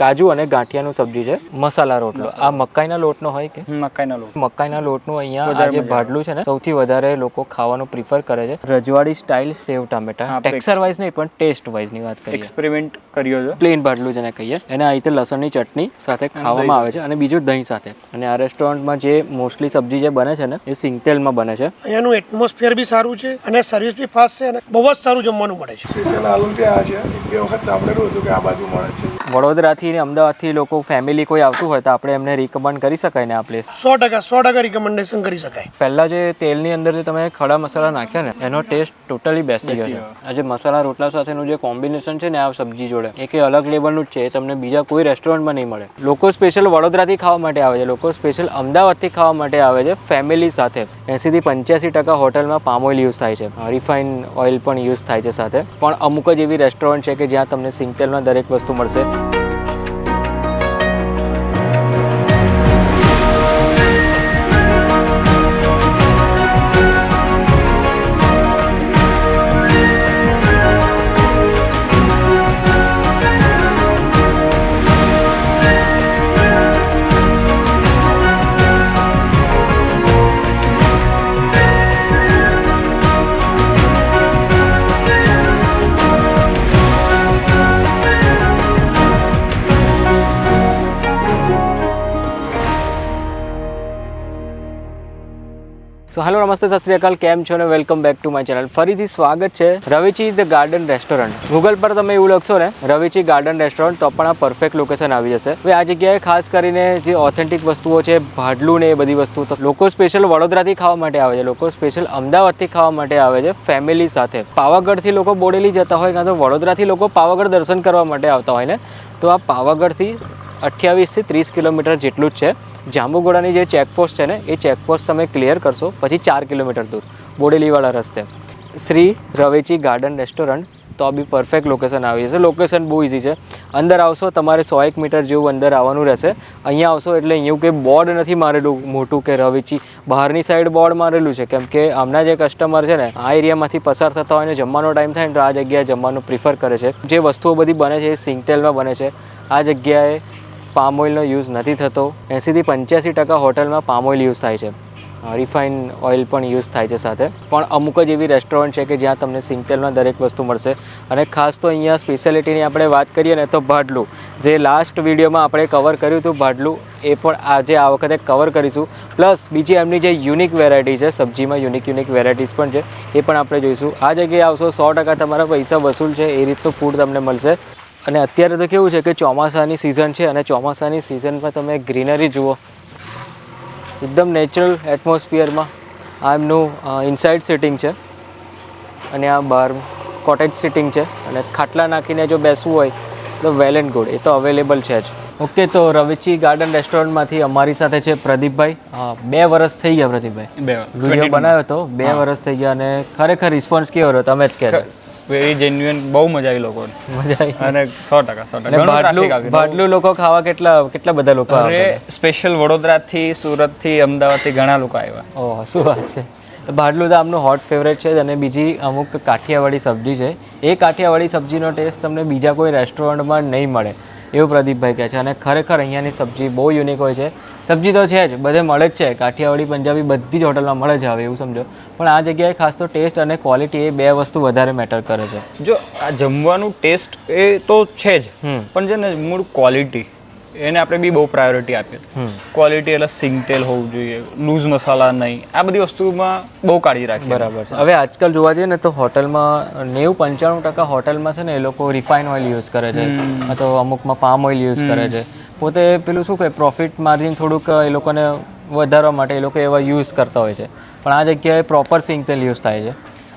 કાજુ અને ગાંઠિયાનું સબ્જી છે, મસાલા રોટલો. આ મકાઈના લોટનો હોય કે મકાઈના લોટનું અહીંયા આ જે ભાડલું છે ને સૌથી વધારે લોકો ખાવાનું પ્રિફર કરે છે. રજવાડી સ્ટાઇલ સેવ ટામેટા. ટેક્સચર વાઇઝ નહીં પણ ટેસ્ટ વાઇઝ ની વાત કરીએ. એક્સપેરિમેન્ટ કર્યો છે. પ્લેન ભાડલું જેને કહીએ એને આ રીતે લસણની ચટણી સાથે ખાવામાં આવે છે અને બીજું દહીં સાથે. અને આ રેસ્ટોરન્ટમાં જે મોસ્ટલી સબ્જી જે બને છે ને એ સિંગતેલમાં બને છે. અહીંયાનું એટમોસ્ફિયર બી સારું છે અને સર્વિસ બી ફાસ્ટ છે અને બહુ જ સારું જમવાનું મળે છે. સ્પેશિયલ આલુ ત્યાં છે. એક બે વખત સાંભળેલું હતું કે આ બાજુ મળે છે. વડોદરાથી ને અમદાવાદથી લોકો ફેમિલી કોઈ આવતું હોય તો આપણે એમને રિકમેન્ડ કરી શકાય ને આ પ્લેસ? 100% રિકમેન્ડેશન કરી શકાય. પહેલા જે તેલની અંદર જે તમે ખડા મસાલા નાખ્યા ને એનો ટેસ્ટ ટોટલી બેસી ગયો છે. આ જે મસાલા રોટલા સાથેનું જે કોમ્બિનેશન છે ને આ સબ્જી જોડે એ કે અલગ લેવલનું જ છે. એ તમને બીજા કોઈ રેસ્ટોરન્ટમાં નહીં મળે. લોકો સ્પેશિયલ વડોદરાથી ખાવા માટે આવે છે, લોકો સ્પેશિયલ અમદાવાદથી ખાવા માટે આવે છે ફેમિલી સાથે. 80 થી 85% હોટલમાં પામ ઓઇલ યુઝ થાય છે, રિફાઇન ઓઇલ પણ યુઝ થાય છે સાથે. પણ અમુક જ એવી રેસ્ટોરન્ટ છે કે જ્યાં તમને સિંગતેલમાં દરેક વસ્તુ મળશે. સો હેલો નમસ્તે સત શ્રી અકાલ, કેમ છો ને welcome back to my channel. ફરીથી સ્વાગત છે રવેચી ધ ગાર્ડન રેસ્ટોરન્ટ. ગૂગલ પર તમે એવું લખશો ને રવેચી ગાર્ડન રેસ્ટોરન્ટ તો પણ આ પરફેક્ટ લોકેશન આવી જશે. હવે આ જગ્યાએ ખાસ કરીને જે ઓથેન્ટિક વસ્તુઓ છે, ભાડલું ને એ બધી વસ્તુ તો લોકો સ્પેશિયલ વડોદરાથી ખાવા માટે આવે છે, લોકો સ્પેશિયલ અમદાવાદથી ખાવા માટે આવે છે ફેમિલી સાથે. પાવાગઢથી લોકો બોડેલી જતા હોય કાં તો વડોદરાથી લોકો પાવાગઢ દર્શન કરવા માટે આવતા હોય ને તો આ પાવાગઢથી 28 થી 30 કિલોમીટર જેટલું જ છે. જાંબુઘોડાની જે ચેકપોસ્ટ છે ને એ ચેકપોસ્ટ તમે ક્લિયર કરશો પછી 4 કિલોમીટર દૂર બોડેલીવાળા રસ્તે શ્રી રવેચી ગાર્ડન રેસ્ટોરન્ટ તો બી પરફેક્ટ લોકેશન આવી જશે. લોકેશન બહુ ઇઝી છે. અંદર આવશો તમારે 101 મીટર જેવું અંદર આવવાનું રહેશે. અહીંયા આવશો એટલે અહીંયા કંઈ બોર્ડ નથી મારેલું મોટું કે રવેચી. બહારની સાઈડ બોર્ડ મારેલું છે કેમ કે આમના જે કસ્ટમર છે ને આ એરિયામાંથી પસાર થતા હોય ને જમવાનો ટાઈમ થાય ને તો આ જગ્યાએ જમવાનું પ્રિફર કરે છે. જે વસ્તુઓ બધી બને છે એ સિંગતેલમાં બને છે. આ જગ્યાએ પામ ઓઇલનો યુઝ નથી થતો. 80 થી 85% હોટલમાં પામ ઓઇલ યુઝ થાય છે, રિફાઇન ઓઇલ પણ યુઝ થાય છે સાથે. પણ અમુક જ એવી રેસ્ટોરન્ટ છે કે જ્યાં તમને સિંગતેલમાં દરેક વસ્તુ મળશે. અને ખાસ તો અહીંયા સ્પેશિયાલિટીની આપણે વાત કરીએ ને તો ભાડલું, જે લાસ્ટ વિડીયોમાં આપણે કવર કર્યું હતું ભાડલું, એ પણ આજે આ વખતે કવર કરીશું. પ્લસ બીજી એમની જે યુનિક વેરાયટી છે સબ્જીમાં, યુનિક વેરાયટીઝ પણ છે એ પણ આપણે જોઈશું. આ જગ્યાએ આવશો 100% તમારા પૈસા વસૂલ છે એ રીતનું ફૂડ તમને મળશે. અને અત્યારે તો કેવું છે કે ચોમાસાની સિઝન છે અને ચોમાસાની સિઝનમાં તમે ગ્રીનરી જુઓ, એકદમ નેચરલ એટમોસ્ફિયરમાં. આ એમનું ઇનસાઇડ સિટિંગ છે અને આ બહાર કોટેજ સિટિંગ છે. અને ખાટલા નાખીને જો બેસવું હોય તો વેલ એન્ડ ગુડ, એ તો અવેલેબલ છે જ. ઓકે, તો રવેચી ગાર્ડન રેસ્ટોરન્ટમાંથી અમારી સાથે છે પ્રદીપભાઈ. 2 વર્ષ થઈ ગયા પ્રદીપભાઈ, વિડીયો બનાવ્યો હતો 2 વર્ષ થઈ ગયા. અને ખરેખર રિસ્પોન્સ કેવો રહ્યો તમે જ કહેજો. વેરી જેન્યુઅન, બહુ મજા આવી લોકોને. મજા આવી અને 100% ભાડલું લોકો ખાવા કેટલા બધા લોકો આવે? સ્પેશિયલ વડોદરાથી, સુરતથી, અમદાવાદથી ઘણા લોકો આવ્યા. ઓહ, શું વાત છે. તો ભાડલું તો આમનું હોટ ફેવરેટ છે. અને બીજી અમુક કાઠિયાવાડી સબ્જી છે, એ કાઠિયાવાડી સબ્જીનો ટેસ્ટ તમને બીજા કોઈ રેસ્ટોરન્ટમાં નહીં મળે એવું પ્રદીપભાઈ કહે છે. અને ખરેખર અહીંયાની સબ્જી બહુ યુનિક હોય છે. સબ્જી તો છે જ, બધે મળે જ છે, કાઠિયાવાડી, પંજાબી બધી જ હોટલમાં મળે છે હવે એવું સમજો. પણ આ જગ્યાએ ખાસ તો ટેસ્ટ અને ક્વોલિટી એ 2 વસ્તુ વધારે મેટર કરે છે. જો આ જમવાનું ટેસ્ટ એ તો છે જ, પણ છે ને મૂળ ક્વોલિટી, એને આપણે બી બહુ પ્રાયોરિટી આપીએ. ક્વોલિટી એટલે સિંગતેલ હોવું જોઈએ, લૂઝ મસાલા નહીં, આ બધી વસ્તુમાં બહુ કાળજી રાખીએ. બરાબર છે. હવે આજકાલ જોવા જઈએ ને તો હોટલમાં 90-95% હોટલમાં છે ને એ લોકો રિફાઇન ઓઇલ યુઝ કરે છે અથવા અમુકમાં પામ ઓઇલ યુઝ કરે છે. પોતે પેલું શું કે પ્રોફિટ માર્જિન થોડુંક એ લોકોને વધારવા માટે એ લોકો એવા યુઝ કરતા હોય છે. પણ આ જગ્યાએ પ્રોપર સિંગતેલ યુઝ થાય છે.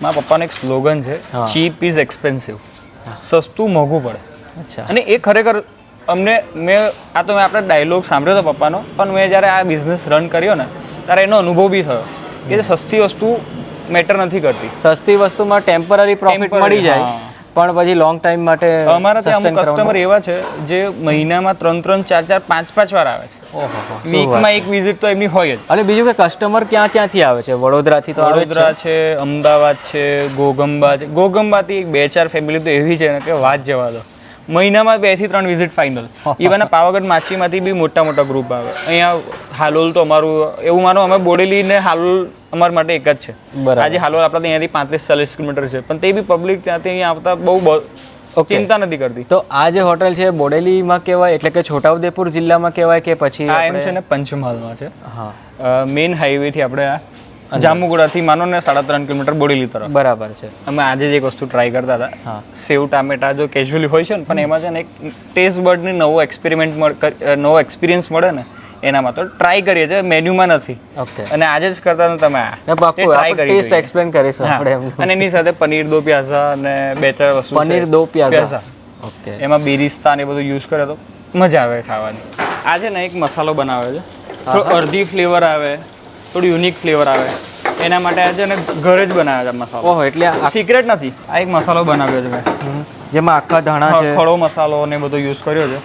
મારા પપ્પાનું એક સ્લોગન છે, ચીપ ઇઝ એક્સપેન્સિવ. સસ્તું મોંઘું પડે. અચ્છા. અને એ ખરેખર મેં આપણે ડાયલોગ સાંભળ્યો હતો પપ્પાનો, પણ મેં જ્યારે આ બિઝનેસ રન કર્યો ને ત્યારે એનો અનુભવ બી થયો કે સસ્તી વસ્તુ મેટર નથી કરતી. સસ્તી વસ્તુમાં ટેમ્પરરી પ્રોફિટ મળી જાય પણ પછી લોંગ ટાઈમ માટે અમારા ત્યાં અમુક કસ્ટમર એવા છે જે મહિનામાં 3-3, 4-4, 5-5 વાર આવે છે. ઓહો, વીકમાં એક વિઝિટ તો એમની હોય જ. અને બીજું કે કસ્ટમર ક્યાંથી આવે છે? વડોદરાથી તો વડોદરા છે, અમદાવાદ છે, ગોગંબા છે. ગોગંબાથી 2-4 ફેમિલી તો એવી છે ને કે વાત જવા દો. મહિનામાં 2 થી 3 વિઝિટ ફાઇનલ. ઇવન પાવાગઢ માછીમાંથી બી મોટા ગ્રુપ આવે. અહીંયા હાલોલ તો અમારું એવું માનો અમે બોડેલી ને હાલોલ અમારા માટે એક જ છે. આજે હાલોલ આપણે અહીંયાથી 35-40 કિલોમીટર છે, પણ તે બી પબ્લિક ત્યાંથી અહીંયા આવતા બહુ ચિંતા નથી કરતી. તો આ જે હોટલ છે બોડેલીમાં કહેવાય, એટલે કે છોટાઉદેપુર જિલ્લામાં કહેવાય કે પછી આ એમ છે ને પંચમહાલમાં છે. હા, મેઇન હાઈવેથી આપણે જાંબુગોડાથી માનો ને 3.5 કિલોમીટર બોડેલી તરફ. બરાબર છે. અમે આજે જ એક વસ્તુ ટ્રાય કરતા હતા, સેવ ટામેટા. જો કેઝ્યુઅલી હોય છે ને, પણ એમાં છે ને એક ટેસ્ટ બર્ડની નવો એક્સપિરિયન્સ મળે ને, એનામાં તો ટ્રાય કરીએ છીએ, મેન્યુમાં નથી. ઓકે. અને આજે જ કરતા હતા તમે ટેસ્ટ એક્સપ્લેન કરીશું આપણે એમનું. અને એની સાથે પનીર દો પ્યાઝા અને 2-4 વસ્તુ. પનીર દો પ્યાઝા. ઓકે. એમાં બેરિસ્તા ને બધું યુઝ કરે તો મજા આવે ખાવાની. આજે ને એક મસાલો બનાવે છે, થોડો અડધી ફ્લેવર આવે, થોડું યુનિક ફ્લેવર આવે. એના માટે આજે ને ઘરે જ બનાવ્યા છે મસાલો. ઓહો, એટલે સિક્રેટ નથી. આ એક મસાલો બનાવ્યો છે મેં, જેમાં આખા ધાણા છે, ખડો મસાલો ને બધો યુઝ કર્યો છે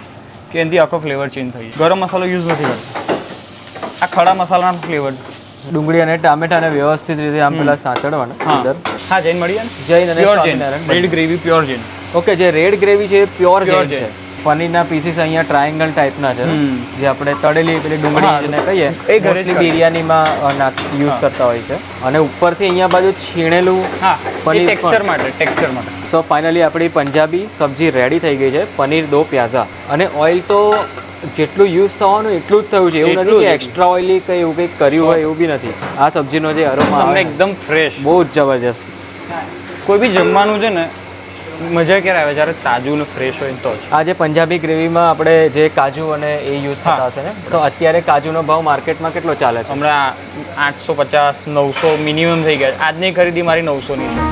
કે એનાથી આખો ફ્લેવર ચેન્જ થઈ જાય. ગરમ મસાલો યુઝ નથી કરતો, આ ખડા મસાલાનો ફ્લેવર. ડુંગળી અને ટામેટાને વ્યવસ્થિત રીતે આમ પેલા સાંતળવાના અંદર. હા, જૈન મળીએ ને, જૈન અને pure Jain, Swaminarayan. Red gravy pure Jain. Okay, જે રેડ ગ્રેવી છે એ પ્યોર Pure જૈન છે. જૈન. પનીરના પીસીસ અહીંયા ટ્રાયેંગલ ટાઈપના છે, જે આપણે તળેલી પેલી ડુંગળી જેને કહીએ એ ઘરે ઘરે બિરયાનીમાં યુઝ કરતા હોય છે. અને ઉપરથી અહીંયા બાજુ છીણેલું હા, પનીર ટેક્સચર માટે. સો ફાઇનલી આપણી પંજાબી સબ્જી રેડી થઈ ગઈ છે, પનીર દો પ્યાઝા. અને ઓઇલ તો જેટલું યુઝ થવાનું એટલું જ થયું છે, એવું નથી કે એક્સ્ટ્રા ઓઇલી કંઈ એવું કંઈક કર્યું હોય, એવું બી નથી. આ સબ્જીનો જે અરોમા તમને આવે એકદમ ફ્રેશ. બહુ જ જબરજસ્ત. કોઈ બી જમવાનું છે ને મજા ક્યારે આવે, જ્યારે તાજું ને ફ્રેશ હોય તો જ. આ જે પંજાબી ગ્રેવીમાં આપણે જે કાજુ અને એ યુઝ થતા હશે ને, તો અત્યારે કાજુનો ભાવ માર્કેટમાં કેટલો ચાલે છે? હમણાં 850-900 મિનિમમ થઈ ગયા. આજની ખરીદી મારી 900ની છે.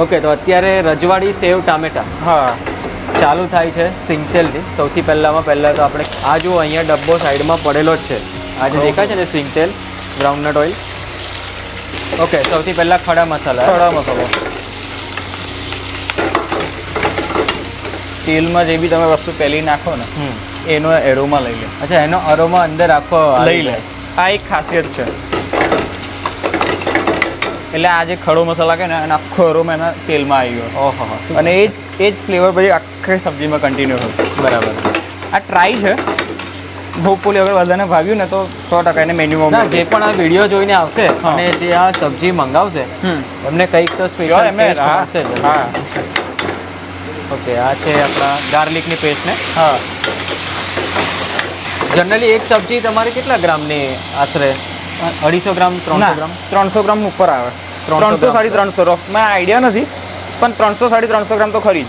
ઓકે, તો અત્યારે રજવાડી સેવ ટામેટા ચાલુ થાય છે સિંગતેલથી. સૌથી પહેલાં તો આપણે આ જુઓ, અહીંયા ડબ્બો સાઈડમાં પડેલો જ છે. આ જે દેખાય છે ને સિંગતેલ, ગ્રાઉન્ડનટ ઓઇલ. ઓકે, સૌથી પહેલાં ખડા મસાલો. તેલમાં જે બી તમે વસ્તુ પહેલી નાખો ને, એનો એરોમાં લઈ લે. અચ્છા, એનો અરોમા અંદર આખો લઈ લે. આ એક ખાસિયત છે. એટલે આ જે ખડો મસાલા કે ને, એનો આખો અરોમા એના તેલમાં આવી ગયો. ઓહો, અને એ જ ફ્લેવર પછી આખી સબ્જીમાં કન્ટિન્યુ થયું. બરાબર. આ ટ્રાય છે. હોપફુલી અગર બધાને ભાવ્યું ને તો 100% એને મેન્યુમાં ના, જે પણ આ વિડીયો જોઈને આવશે અને જે આ સબ્જી મંગાવશે એમને કંઈક તો સ્પેશિયલ મળશે જ. હા. ઓકે, આ છે આપણા ગાર્લિકની પેસ્ટ ને. હા. જનરલી એક સબ્જી તમારે કેટલા ગ્રામની આશરે? 250 ગ્રામ, 300 ગ્રામ? 300 ગ્રામ ઉપર આવે. 300-350 રફમાં આઈડિયા નથી, પણ 300-350 ગ્રામ તો ખરી જ.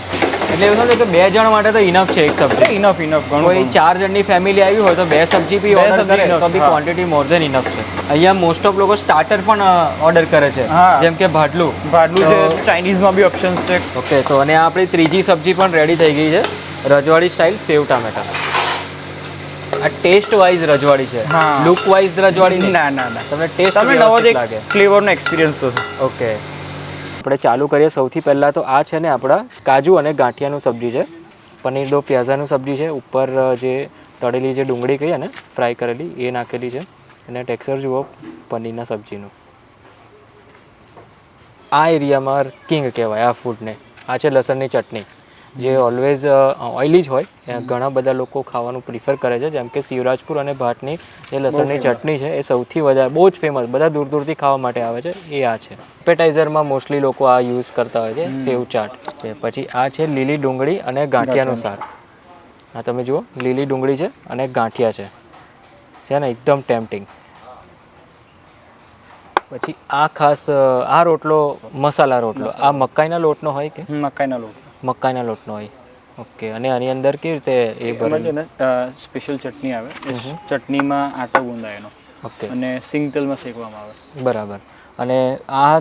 એટલે એવું નથી કે 2 જણ માટે તો ઇનફ છે એક સબ્જી. ઇનફ ઘણું. કોઈ 4 જણની ફેમિલી આવી હોય તો 2 સબ્જી બી ઓર્ડર કરે તો બી ક્વોન્ટિટી મોર ધેન ઇનફ છે. અહીંયા મોસ્ટ ઓફ લોકો સ્ટાર્ટર પણ ઓર્ડર કરે છે, જેમ કે ભાડલું છે, ચાઇનીઝમાં બી ઓપ્શન્સ છે. ઓકે, તો અને આપણી ત્રીજી સબ્જી પણ રેડી થઈ ગઈ છે, રજવાડી સ્ટાઇલ સેવ ટામેટા. આ ટેસ્ટ વાઇઝ રજવાડી છે, લુક વાઇઝ રજવાડી નહીં. ના, તમને ટેસ્ટ નવો જ એક ફ્લેવરનો એક્સપિરિયન્સ થશે. ઓકે, આપણે ચાલુ કરીએ. સૌથી પહેલાં તો આ છે ને આપણા કાજુ અને ગાંઠિયાનું સબ્જી છે, પનીર દો પ્યાઝાનું સબ્જી છે. ઉપર જે તળેલી જે ડુંગળી કહીએ ને, ફ્રાય કરેલી, એ નાખેલી છે. અને ટેક્સચર જુઓ પનીરના સબ્જીનું. આ એરિયામાં કિંગ કહેવાય આ ફૂડને. આ છે લસણની ચટણી, જે ઓલવેઝ ઓઇલી જ હોય. ઘણા બધા લોકો ખાવાનું પ્રિફર કરે છે, જેમ કે શિવરાજપુર અને ભાટની જે લસણની ચટણી છે એ સૌથી વધારે બહુ જ ફેમસ, બધા દૂર દૂરથી ખાવા માટે આવે છે. એ આ છે એપેટાઇઝરમાં મોસ્ટલી લોકો આ યુઝ કરતા હોય છે, સેવ ચાટ છે. પછી આ છે લીલી ડુંગળી અને ગાંઠિયાનું શાક. આ તમે જુઓ, લીલી ડુંગળી છે અને ગાંઠિયા છે ને, એકદમ ટેમ્પટિંગ. પછી આ ખાસ આ રોટલો મસાલા રોટલો, આ મકાઈના લોટનો હોય કે મકાઈના લોટનો હોય? ઓકે, અને આની અંદર કેવી રીતે એ ભરેલું? સ્પેશિયલ ચટણી આવે, ચટણીમાં આટો ગુંદાય એનો. ઓકે, અને સિંગ તેલમાં શેકવામાં આવે. બરાબર. અને આ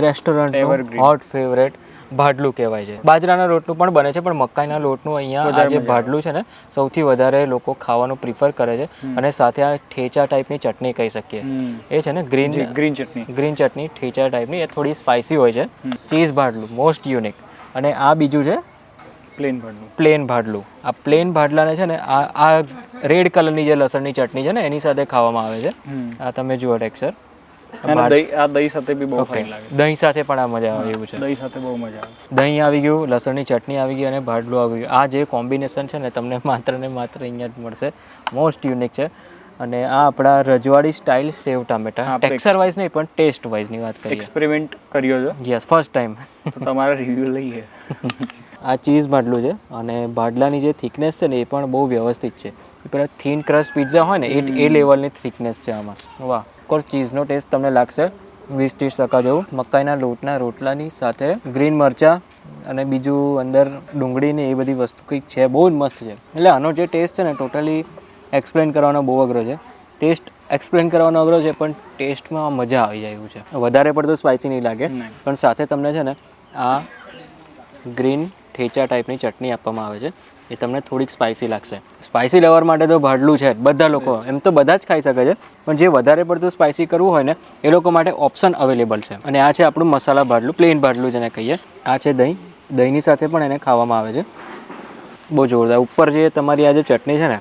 રેસ્ટોરન્ટ હોટ ફેવરેટ ભાડલું કહેવાય છે. બાજરાના લોટનું પણ બને છે, પણ મકાઈના લોટનું અહીંયા આ જે ભાડલું છે ને સૌથી વધારે લોકો ખાવાનું પ્રિફર કરે છે. અને સાથે આ ઠેચા ટાઈપની ચટણી કહી શકીએ, એ છે ને ગ્રીન ચટણી ઠેચા ટાઈપની, એ થોડી સ્પાઇસી હોય છે. ચીઝ ભાડલું મોસ્ટ યુનિક. અને આ બીજું છે પ્લેન ભાડલું. આ પ્લેન ભાડલાને છે ને આ રેડ કલરની જે લસણની ચટણી છે ને એની સાથે ખાવામાં આવે છે. આ તમે જુઓ ટેક્સચર. દહીં સાથે બી બહુ ફાઇન લાગે. દહીં સાથે પણ આ મજા આવે એવું છે. દહીં સાથે બહુ મજા આવે. દહીં આવી ગયું, લસણની ચટણી આવી ગઈ અને ભાડલું આવી ગયું. આ જે કોમ્બિનેશન છે ને તમને માત્ર ને માત્ર અહીંયા જ મળશે. મોસ્ટ યુનિક છે. અને આ આપણા રજવાડી સ્ટાઇલ સેવ ટામેટા. ટેક્સચર વાઇઝ નહીં પણ ટેસ્ટ વાઇઝની વાત કરીએ. એક્સપેરિમેન્ટ કર્યો છો? Yes, first time. તો તમારા રિવ્યુ લઈએ. આ ચીઝ ભાડલું છે અને ભાડલાની જે થિકનેસ છે ને એ પણ બહુ વ્યવસ્થિત છે. પેલા થીન ક્રસ્ટ પિઝા હોય ને એ લેવલની થિકનેસ છે આમાં. વાહ. ઓફકોર્સ ચીઝનો ટેસ્ટ તમને લાગશે 20-30% જેવું. મકાઈના લોટના રોટલાની સાથે ગ્રીન મરચાં અને બીજું અંદર ડુંગળીને એ બધી વસ્તુ કંઈક છે, બહુ જ મસ્ત છે. એટલે આનો જે ટેસ્ટ છે ને ટોટલી એક્સપ્લેન કરવાનો બહુ અઘરો છે. ટેસ્ટ એક્સપ્લેન કરવાનો અઘરો છે પણ ટેસ્ટમાં મજા આવી જાય એવું છે. વધારે પડતું સ્પાઇસી નહીં લાગે, પણ સાથે તમને છે ને આ ગ્રીન ઠેચા ટાઈપની ચટણી આપવામાં આવે છે, એ તમને થોડીક સ્પાઇસી લાગશે. સ્પાઇસી લવર માટે તો ભાડલું છે બધા લોકો, એમ તો બધા જ ખાઈ શકે છે, પણ જે વધારે પડતું સ્પાઇસી કરવું હોય ને એ લોકો માટે ઓપ્શન અવેલેબલ છે. અને આ છે આપણું મસાલા ભાડલું, પ્લેન ભાડલું જેને કહીએ. આ છે દહીં. દહીંની સાથે પણ એને ખાવામાં આવે છે. બહુ જોરદાર. ઉપર જે તમારી આ જે ચટણી છે ને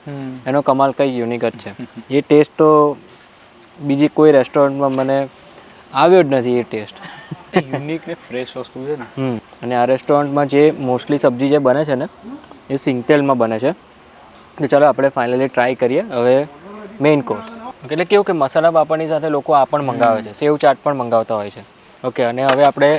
એનો કમાલ કંઈ યુનિક જ છે. એ ટેસ્ટ તો બીજી કોઈ રેસ્ટોરન્ટમાં મને આવ્યો જ નથી એ ટેસ્ટ. યુનિક ને ફ્રેશ વસ્તુ છે ને. અને આ રેસ્ટોરન્ટમાં જે મોસ્ટલી સબ્જી જે બને છે ને એ સિંગતેલમાં બને છે. તો ચાલો આપણે ફાઇનલી ટ્રાય કરીએ હવે મેઇન કોર્સ. એટલે કેવું કે મસાલા પાપડની સાથે લોકો આ પણ મંગાવે છે, સેવ ચાટ પણ મંગાવતા હોય છે. ઓકે, અને હવે આપણે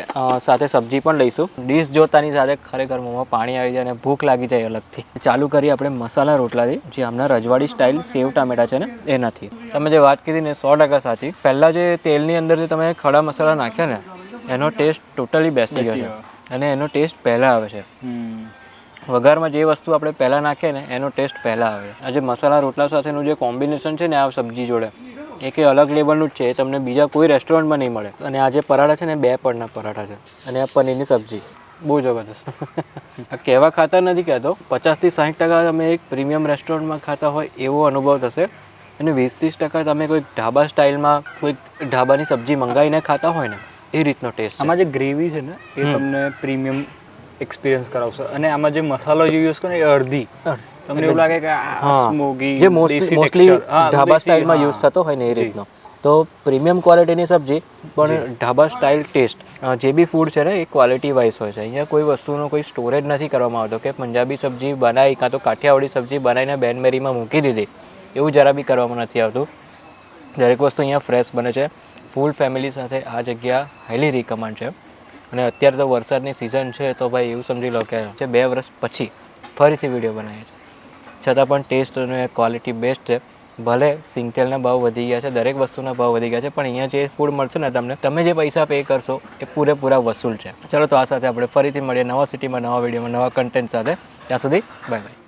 સાથે સબ્જી પણ લઈશું. ડીશ જોતાની સાથે ખરેખર મોંમાં પાણી આવી જાય અને ભૂખ લાગી જાય અલગથી. ચાલુ કરીએ આપણે મસાલા રોટલાથી, જે આમના રજવાડી સ્ટાઇલ સેવ ટામેટા છે ને એ નથી. તમે જે વાત કરી ને 100% સાચી. પહેલાં જે તેલની અંદર જે તમે ખડા મસાલા નાખ્યા ને એનો ટેસ્ટ ટોટલી બેસી ગયો છે અને એનો ટેસ્ટ પહેલાં આવે છે. વઘારમાં જે વસ્તુ આપણે પહેલાં નાખીએ ને એનો ટેસ્ટ પહેલાં આવે. આ જે મસાલા રોટલા સાથેનું જે કોમ્બિનેશન છે ને આ સબ્જી જોડે એ કંઈ અલગ લેવલનું જ છે, એ તમને બીજા કોઈ રેસ્ટોરન્ટમાં નહીં મળે. અને આ જે પરાઠા છે ને 2 પડના પરાઠા છે અને આ પનીરની સબ્જી બહુ જબરદસ્ત. આ કહેવા ખાતર નથી કહેતો, 50-60% તમે એક પ્રીમિયમ રેસ્ટોરન્ટમાં ખાતા હોય એવો અનુભવ થશે અને 20-30% તમે કોઈક ઢાબા સ્ટાઇલમાં કોઈક ઢાબાની સબ્જી મંગાવીને ખાતા હોય ને એ રીતનો ટેસ્ટ. આમાં જે ગ્રેવી છે ને એ તમને પ્રીમિયમ એક્સપિરિયન્સ કરાવશે. અને આમાં જે મસાલો જે યુઝ કરે એ અડધી તમને એવું લાગે કે આ સ્મોકી જે મોસ્ટલી ઢાબા સ્ટાઇલમાં યુઝ થતો હોય ને એ રીતનો. તો પ્રીમિયમ ક્વોલિટીની સબ્જી પણ ઢાબા સ્ટાઇલ ટેસ્ટ. જે બી ફૂડ છે ને એ ક્વોલિટી વાઇઝ હોય છે. અહીંયા કોઈ વસ્તુનો કોઈ સ્ટોરેજ નથી કરવામાં આવતો કે પંજાબી સબ્જી બનાવી કાં તો કાઠિયાવાડી સબ્જી બનાવીને બેનમેરીમાં મૂકી દીધી, એવું જરા બી કરવામાં નથી આવતું. દરેક વસ્તુ અહીંયા ફ્રેશ બને છે. ફૂલ ફેમિલી સાથે આ જગ્યા હાઈલી રિકમેન્ડ છે. અને અત્યારે તો વરસાદની સિઝન છે તો ભાઈ એવું સમજી લો કે 2 વર્ષ પછી ફરીથી વિડીયો બનાવીએ છીએ, છતાં પણ ટેસ્ટ અને ક્વોલિટી બેસ્ટ છે. ભલે સિંગતેલના ભાવ વધી ગયા છે, દરેક વસ્તુના ભાવ વધી ગયા છે, પણ અહીંયા જે ફૂડ મળશે ને તમને, તમે જે પૈસા પે કરશો એ પૂરેપૂરા વસૂલ છે. ચલો તો આ સાથે આપણે ફરીથી મળીએ નવા સિટીમાં, નવા વિડીયોમાં, નવા કન્ટેન્ટ સાથે. ત્યાં સુધી બાય બાય.